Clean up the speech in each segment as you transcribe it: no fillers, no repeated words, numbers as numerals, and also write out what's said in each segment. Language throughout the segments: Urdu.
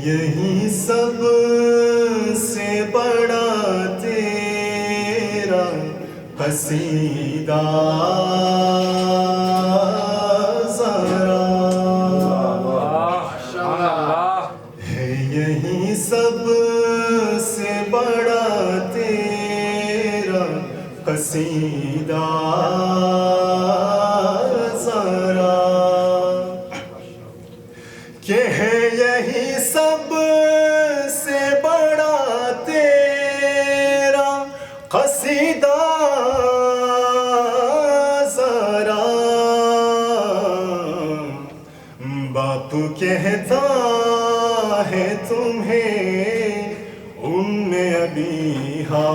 یہی سب سے بڑا تیرا قصیدہ ذرا ہے، یہی سب سے بڑا تیرا قصیدہ ذرا، کہ ہے یہی سب سے بڑا تیرا قصیدہ ذرا، باپ کہتا ہے تمہیں ام ابیہا،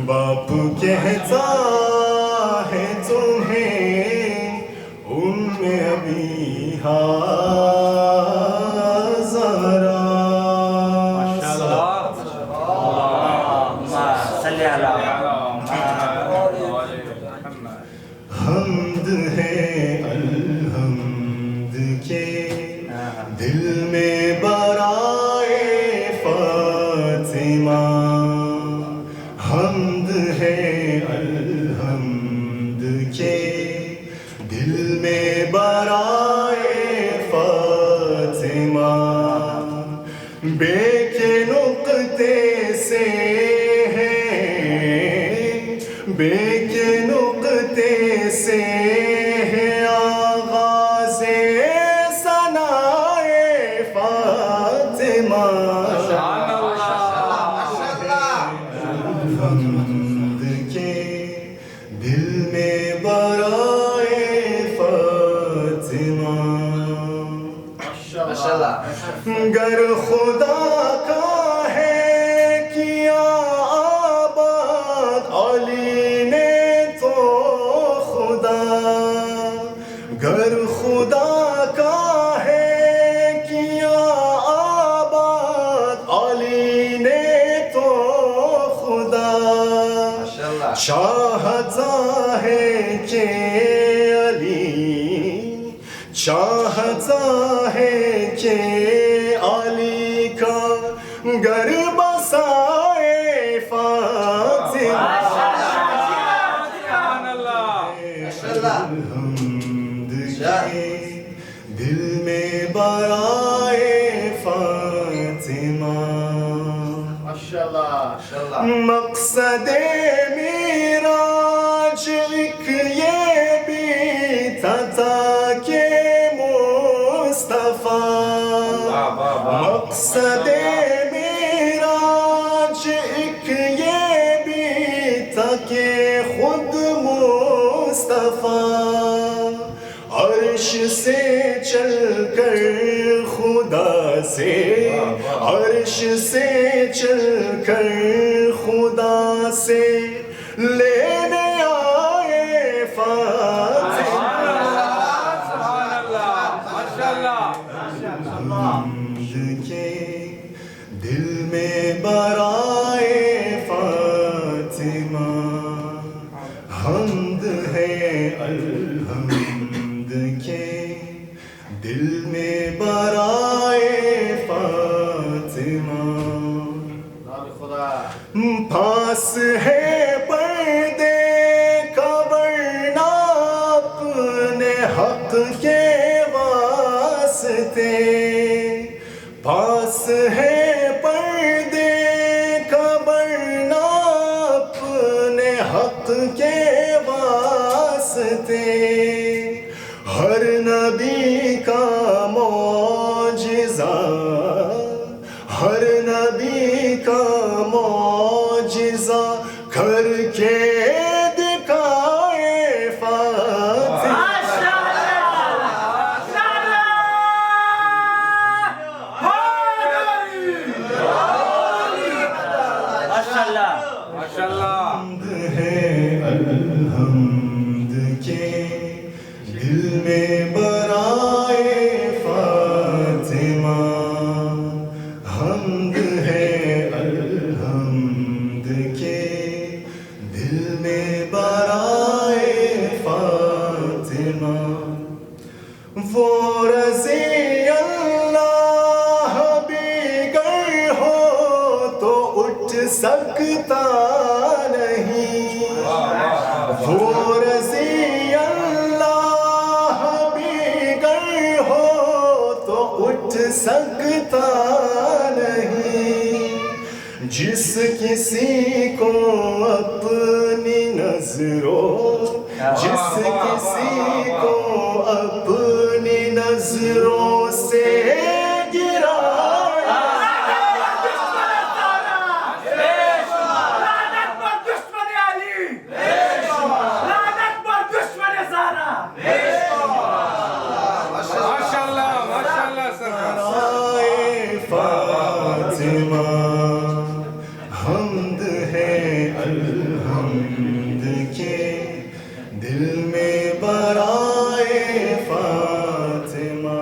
باپ کہتا ہے تمہیں ام ابیہا ذرا، حمد ہے الحمد کے دل میں برائے فاطمہ، حمد ہے الحمد کے دل میں برائے فاطمہ، بے کے نقطے سے ہے، بے کے نقطے سے ہے آغاز ثنائے فاطمہ، الحمد کے دل میں برائے فاطمہ، گر خدا کا ہے کیا آباد علی نے تو خدا، گر خدا کا ہے کیا آباد علی نے تو خدا، چاہتا ہے کہ علی، چاہتا ہے کہ علی کا گر بسائے فاطمہ، الحمد کے دل میں برائے فاطمہ، مقصد معراج ایک یہ بھی تھا کہ مصطفیٰ، مقصد معراج ایک یہ بھی تھا کہ خود مصطفیٰ عرش سے چل کر خدا سے، عرش سے چل کر خدا سے لینے آئے فاطمہ، الحمد کے دل میں برائے فاطمہ، حمد ہے الحمد کے دل میں برائے فاطمہ، پاس ہے پردے کا ورنہ اپنے حق کے واسطے، پاس ہے پردے کا ورنہ اپنے حق کے واسطے، ہر نبی کا معجزہ، ہر نبی کا معجزہ کر کے دکھائے فاطمہ، حمد ہے الحمد کے وہ رضی اللہ بگر ہو تو اٹھ سکتا نہیں، وہ رضی اللہ بگر ہو تو اٹھ سکتا نہیں، جس کسی کو اپنی نظروں، جس کسی کو اپنی نظروں سے گرا، فاطمہ حمد ہے الحمد کے دل میں برائے فاطمہ،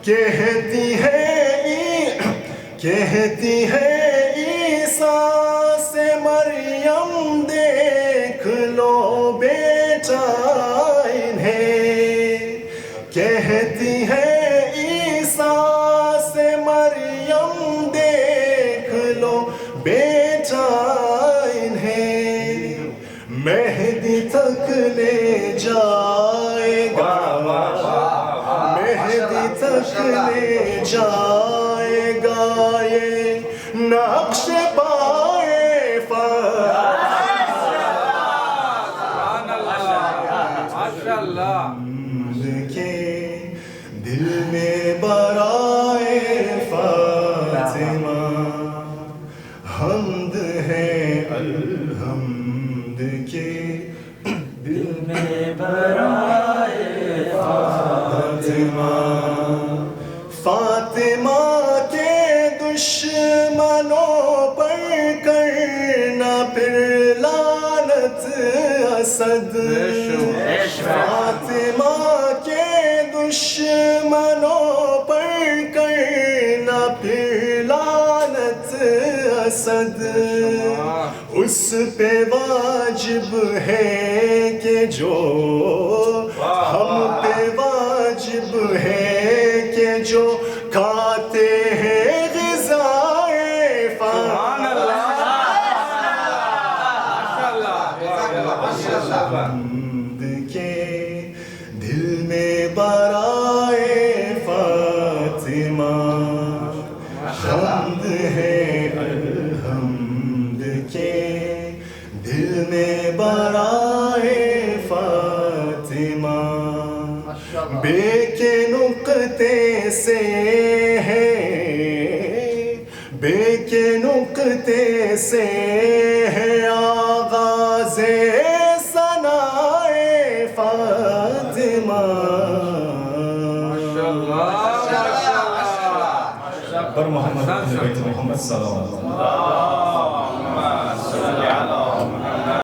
کہتی ہے عیسیٰ سے مریم دیکھ لو بیٹا انہیں، کہتی ہے مریم دیکھ لو بیٹا انہیں، مہدی تک لے جائے گا، مہدی تک لے جائے گا یہ نقش پائے کے دل میں برائے فاطمہ، حمد ہے الحمد کے دل میں برائے فاطمہ، فاطمہ کے دشمنوں پر کرنا پھر لعنت اسد، فاطمہ کے دشمنوں پر کرنا پھر لعنت اسد، اس پہ واجب ہے کہ جو، ہم پہ واجب ہے کہ جو کھاتے ہیں غذائے فاطمہ، حمد کے دل میں برائے فاطمہ، حمد ہے الحمد کے دل میں برائے فاطمہ، بے کے نقطے سے ہے، بے کے نقطے سے ہے آغاز ثنائے فاطمہ، پر محمد صلی اللہ علیہ وسلم